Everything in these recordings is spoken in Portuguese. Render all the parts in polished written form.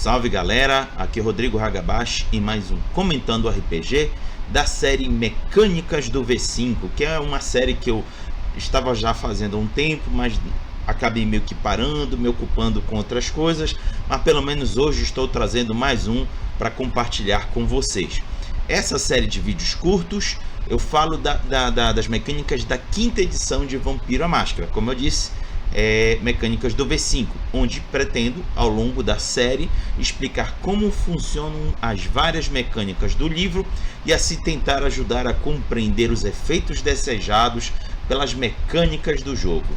Salve galera, aqui é Rodrigo Hagabashi e mais um Comentando RPG da série Mecânicas do V5, que é uma série que eu estava já fazendo há um tempo, mas acabei meio que parando, me ocupando com outras coisas, mas pelo menos hoje estou trazendo mais um para compartilhar com vocês. Essa série de vídeos curtos, eu falo das mecânicas da quinta edição de Vampiro à Máscara, como eu disse, Mecânicas do V5, onde pretendo, ao longo da série, explicar como funcionam as várias mecânicas do livro e assim tentar ajudar a compreender os efeitos desejados pelas mecânicas do jogo.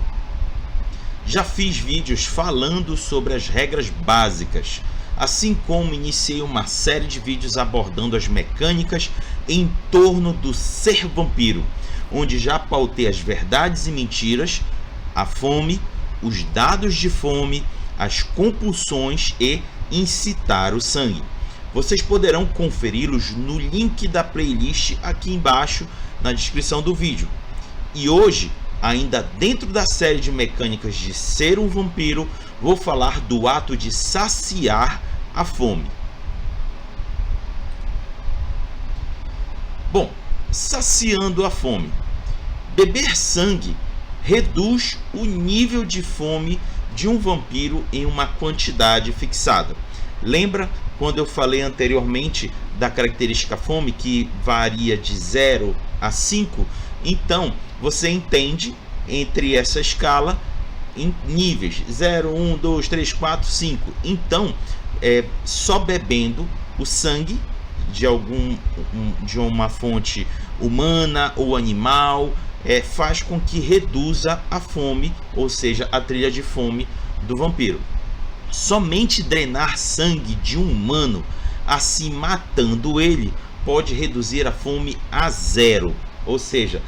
Já fiz vídeos falando sobre as regras básicas, assim como iniciei uma série de vídeos abordando as mecânicas em torno do ser vampiro, onde já pautei as verdades e mentiras, a fome, os dados de fome, as compulsões e incitar o sangue. Vocês poderão conferi-los no link da playlist aqui embaixo na descrição do vídeo. E hoje, ainda dentro da série de mecânicas de ser um vampiro, vou falar do ato de saciar a fome. Bom, saciando a fome. Beber sangue reduz o nível de fome de um vampiro em uma quantidade fixada. Lembra quando eu falei anteriormente da característica fome que varia de 0 a 5? Então, você entende entre essa escala em níveis 0, 1, 2, 3, 4, 5. Então, só bebendo o sangue de uma fonte humana ou animal faz com que reduza a fome, ou seja, a trilha de fome do vampiro. Somente drenar sangue de um humano, assim matando ele, pode reduzir a fome a 0. Ou seja,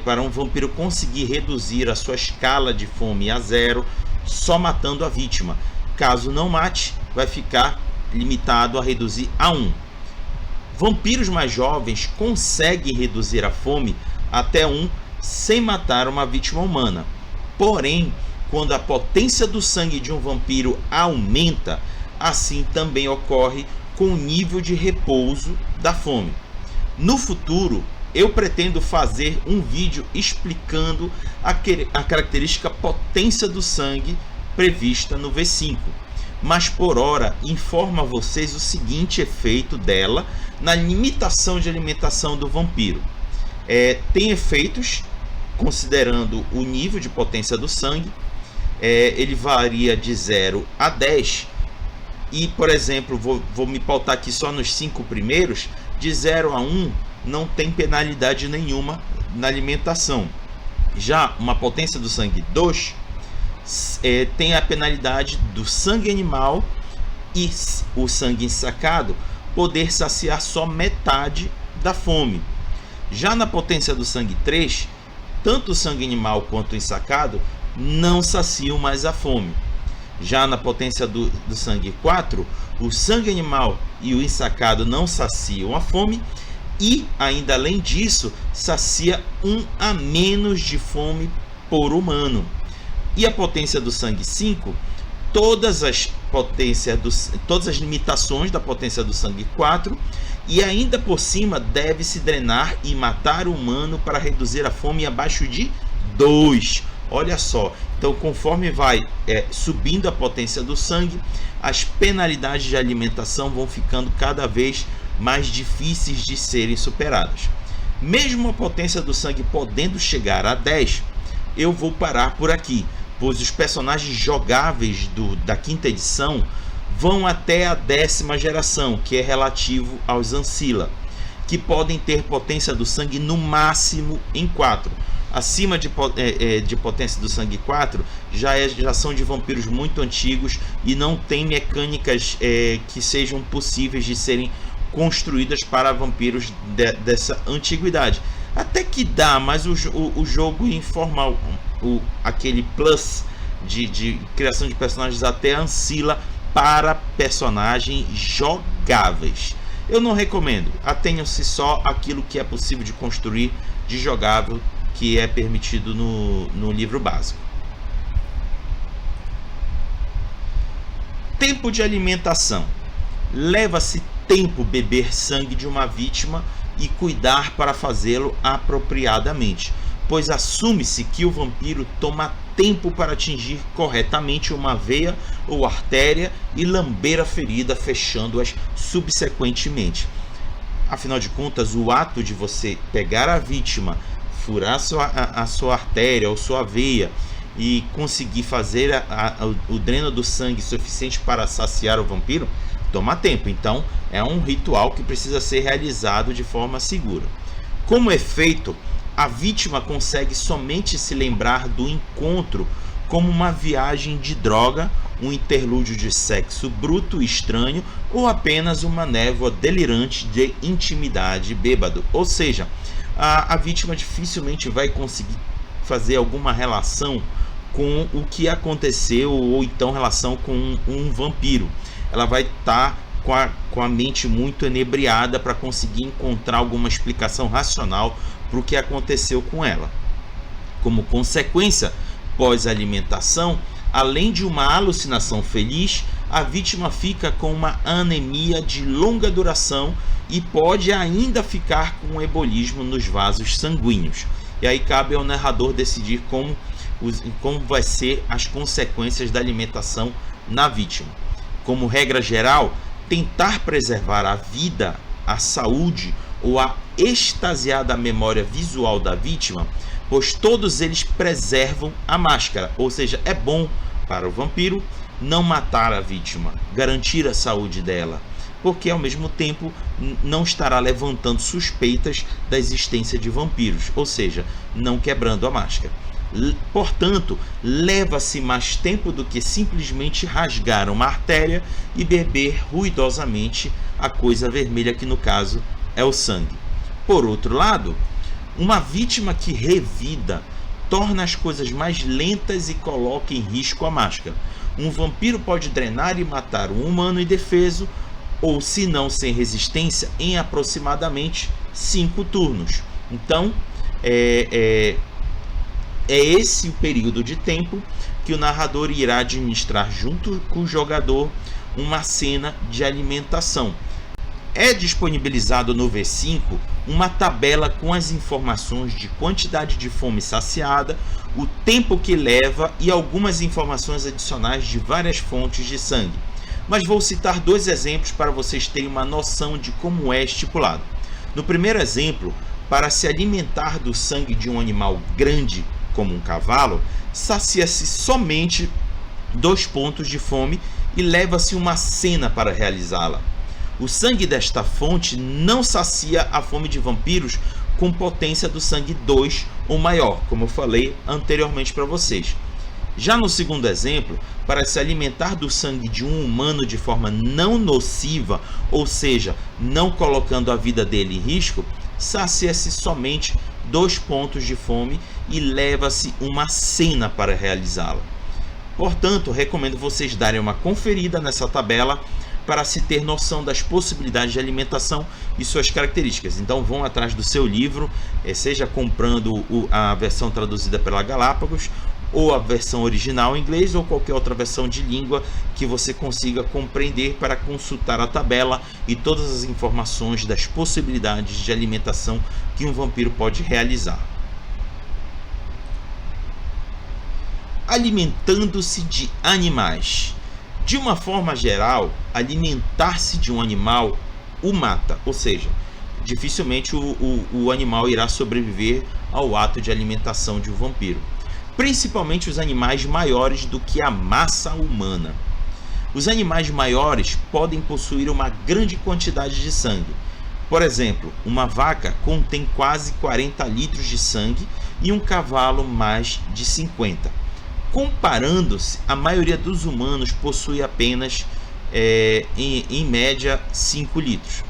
para um vampiro conseguir reduzir a sua escala de fome a 0, só matando a vítima. Caso não mate, vai ficar limitado a reduzir a 1. Vampiros mais jovens conseguem reduzir a fome até 1 sem matar uma vítima humana. Porém, quando a potência do sangue de um vampiro aumenta, assim também ocorre com o nível de repouso da fome. No futuro, eu pretendo fazer um vídeo explicando a característica potência do sangue prevista no V5. Mas por hora, informo a vocês o seguinte efeito dela na limitação de alimentação do vampiro. Tem efeitos considerando o nível de potência do sangue. Ele varia de 0 a 10. E, por exemplo, vou me pautar aqui só nos 5 primeiros. De 0 a 1 não tem penalidade nenhuma na alimentação. Já uma potência do sangue 2 tem a penalidade do sangue animal e o sangue ensacado poder saciar só metade da fome. Já na potência do sangue 3, tanto o sangue animal quanto o ensacado não saciam mais a fome. Já na potência do sangue 4, o sangue animal e o ensacado não saciam a fome e, ainda além disso, sacia 1 a menos de fome por humano. E a potência do sangue 5, todas as limitações da potência do sangue 4, e ainda por cima deve-se drenar e matar o humano para reduzir a fome abaixo de 2. Olha só, então conforme vai subindo a potência do sangue, as penalidades de alimentação vão ficando cada vez mais difíceis de serem superadas. Mesmo a potência do sangue podendo chegar a 10, eu vou parar por aqui, pois os personagens jogáveis da quinta edição vão até a 10ª geração, que é relativo aos Ancilla, que podem ter potência do sangue no máximo em 4. Acima de potência do sangue 4 já são de vampiros muito antigos e não tem mecânicas que sejam possíveis de serem construídas para vampiros dessa antiguidade. Até que dá, mas o jogo informal, aquele plus de criação de personagens até Ancilla para personagens jogáveis, eu não recomendo. Atenham-se só aquilo que é possível de construir de jogável, que é permitido no livro básico. Tempo de alimentação. Leva-se tempo beber sangue de uma vítima e cuidar para fazê-lo apropriadamente, pois assume-se que o vampiro toma tempo para atingir corretamente uma veia ou artéria e lamber a ferida, fechando-as subsequentemente. Afinal de contas, o ato de você pegar a vítima, furar a sua artéria ou sua veia e conseguir fazer o dreno do sangue suficiente para saciar o vampiro, toma tempo. Então, é um ritual que precisa ser realizado de forma segura. Como efeito, a vítima consegue somente se lembrar do encontro como uma viagem de droga, um interlúdio de sexo bruto e estranho ou apenas uma névoa delirante de intimidade bêbado. Ou seja, a vítima dificilmente vai conseguir fazer alguma relação com o que aconteceu ou então relação com um vampiro. Ela vai estar com a mente muito enebriada para conseguir encontrar alguma explicação racional para o que aconteceu com ela. Como consequência, pós-alimentação, além de uma alucinação feliz, a vítima fica com uma anemia de longa duração e pode ainda ficar com um embolismo nos vasos sanguíneos. E aí cabe ao narrador decidir como vai ser as consequências da alimentação na vítima. Como regra geral, tentar preservar a vida, a saúde ou a extasiada memória visual da vítima, pois todos eles preservam a máscara, ou seja, é bom para o vampiro não matar a vítima, garantir a saúde dela, porque ao mesmo tempo não estará levantando suspeitas da existência de vampiros, ou seja, não quebrando a máscara. Portanto, leva-se mais tempo do que simplesmente rasgar uma artéria e beber ruidosamente a coisa vermelha, que no caso é o sangue. Por outro lado, uma vítima que revida torna as coisas mais lentas e coloca em risco a máscara. Um vampiro pode drenar e matar um humano indefeso, ou se não sem resistência, em aproximadamente 5 turnos. Então, é esse o período de tempo que o narrador irá administrar junto com o jogador uma cena de alimentação. É disponibilizado no V5 uma tabela com as informações de quantidade de fome saciada, o tempo que leva e algumas informações adicionais de várias fontes de sangue. Mas vou citar 2 exemplos para vocês terem uma noção de como é estipulado. No primeiro exemplo, para se alimentar do sangue de um animal grande, como um cavalo, sacia-se somente 2 pontos de fome e leva-se uma cena para realizá-la. O sangue desta fonte não sacia a fome de vampiros com potência do sangue 2 ou maior, como eu falei anteriormente para vocês. Já no segundo exemplo, para se alimentar do sangue de um humano de forma não nociva, ou seja, não colocando a vida dele em risco, sacia-se somente 2 pontos de fome e leva-se uma cena para realizá-la. Portanto, recomendo vocês darem uma conferida nessa tabela para se ter noção das possibilidades de alimentação e suas características. Então vão atrás do seu livro, seja comprando a versão traduzida pela Galápagos, ou a versão original em inglês, ou qualquer outra versão de língua que você consiga compreender, para consultar a tabela e todas as informações das possibilidades de alimentação que um vampiro pode realizar. Alimentando-se de animais. De uma forma geral, alimentar-se de um animal o mata, ou seja, dificilmente o animal irá sobreviver ao ato de alimentação de um vampiro. Principalmente os animais maiores do que a massa humana. Os animais maiores podem possuir uma grande quantidade de sangue. Por exemplo, uma vaca contém quase 40 litros de sangue e um cavalo mais de 50. Comparando-se, a maioria dos humanos possui apenas, em média, 5 litros.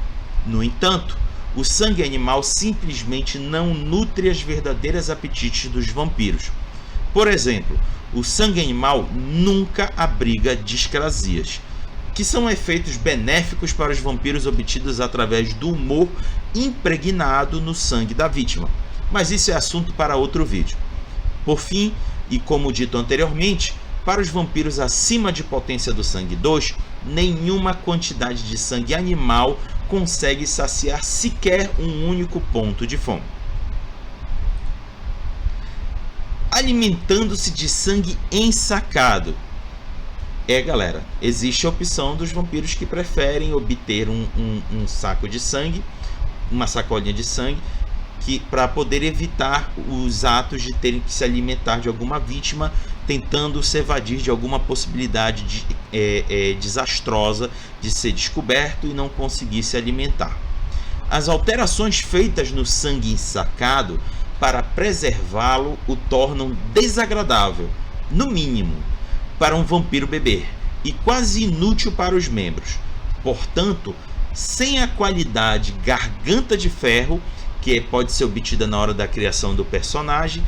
No entanto, o sangue animal simplesmente não nutre as verdadeiras apetites dos vampiros. Por exemplo, o sangue animal nunca abriga discrasias, que são efeitos benéficos para os vampiros obtidos através do humor impregnado no sangue da vítima. Mas isso é assunto para outro vídeo. Por fim, e como dito anteriormente, Para os vampiros acima de potência do sangue 2, nenhuma quantidade de sangue animal consegue saciar sequer um único ponto de fome. Alimentando-se de sangue ensacado. Galera, existe a opção dos vampiros que preferem obter um saco de sangue, uma sacolinha de sangue, para poder evitar os atos de terem que se alimentar de alguma vítima, tentando se evadir de alguma possibilidade desastrosa de ser descoberto e não conseguir se alimentar. As alterações feitas no sangue ensacado para preservá-lo o tornam desagradável, no mínimo, para um vampiro beber, e quase inútil para os membros. Portanto, sem a qualidade garganta de ferro, que pode ser obtida na hora da criação do personagem,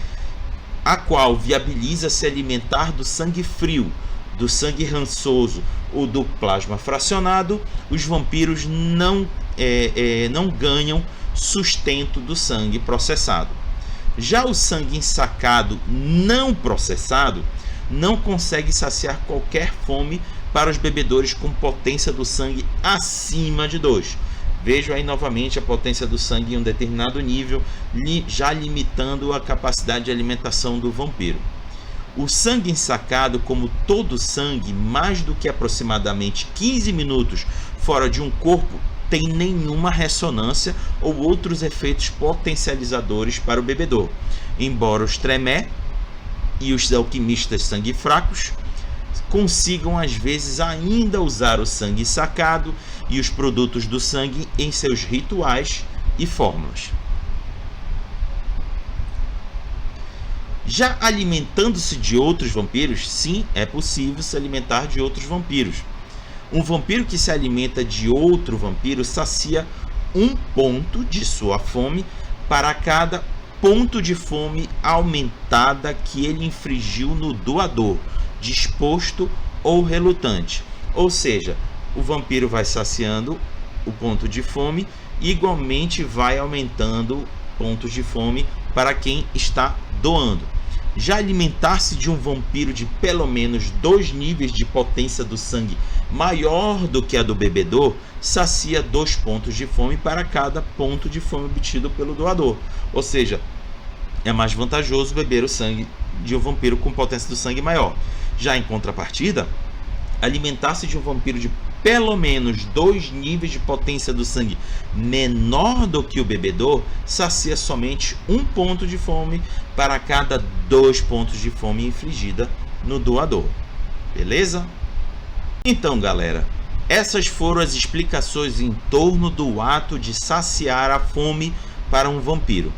a qual viabiliza se alimentar do sangue frio, do sangue rançoso ou do plasma fracionado, os vampiros não ganham sustento do sangue processado. Já o sangue ensacado não processado não consegue saciar qualquer fome para os bebedores com potência do sangue acima de 2. Vejo aí novamente a potência do sangue em um determinado nível, já limitando a capacidade de alimentação do vampiro. O sangue ensacado, como todo sangue, mais do que aproximadamente 15 minutos fora de um corpo, tem nenhuma ressonância ou outros efeitos potencializadores para o bebedor, embora os tremé e os alquimistas sangue fracos consigam às vezes ainda usar o sangue ensacado e os produtos do sangue em seus rituais e fórmulas. Já alimentando-se de outros vampiros, sim, é possível se alimentar de outros vampiros. Um vampiro que se alimenta de outro vampiro sacia um ponto de sua fome para cada ponto de fome aumentada que ele infligiu no doador, disposto ou relutante. Ou seja, o vampiro vai saciando o ponto de fome e igualmente vai aumentando pontos de fome para quem está doando. Já alimentar-se de um vampiro de pelo menos 2 níveis de potência do sangue maior do que a do bebedor sacia 2 pontos de fome para cada ponto de fome obtido pelo doador. Ou seja, é mais vantajoso beber o sangue de um vampiro com potência do sangue maior. Já em contrapartida, alimentar-se de um vampiro de pelo menos 2 níveis de potência do sangue menor do que o bebedor sacia somente 1 ponto de fome para cada 2 pontos de fome infligida no doador. Beleza? Então, galera, essas foram as explicações em torno do ato de saciar a fome para um vampiro.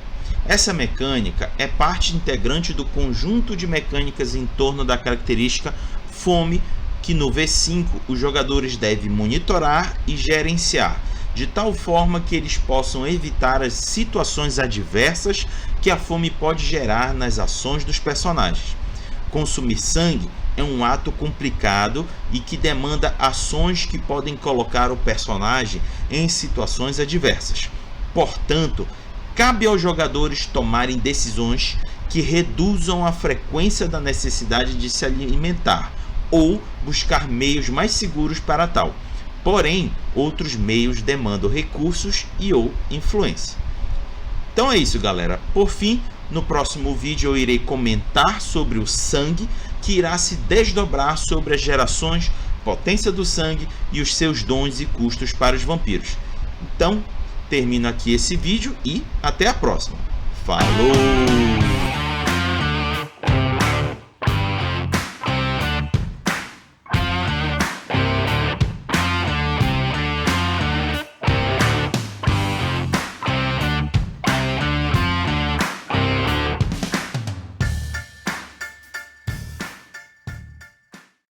Essa mecânica é parte integrante do conjunto de mecânicas em torno da característica fome, que no V5 os jogadores devem monitorar e gerenciar, de tal forma que eles possam evitar as situações adversas que a fome pode gerar nas ações dos personagens. Consumir sangue é um ato complicado e que demanda ações que podem colocar o personagem em situações adversas. Portanto, cabe aos jogadores tomarem decisões que reduzam a frequência da necessidade de se alimentar ou buscar meios mais seguros para tal. Porém, outros meios demandam recursos e ou influência. Então é isso, galera. Por fim, no próximo vídeo eu irei comentar sobre o sangue, que irá se desdobrar sobre as gerações, potência do sangue e os seus dons e custos para os vampiros. Então, termino aqui esse vídeo e até a próxima. Falou!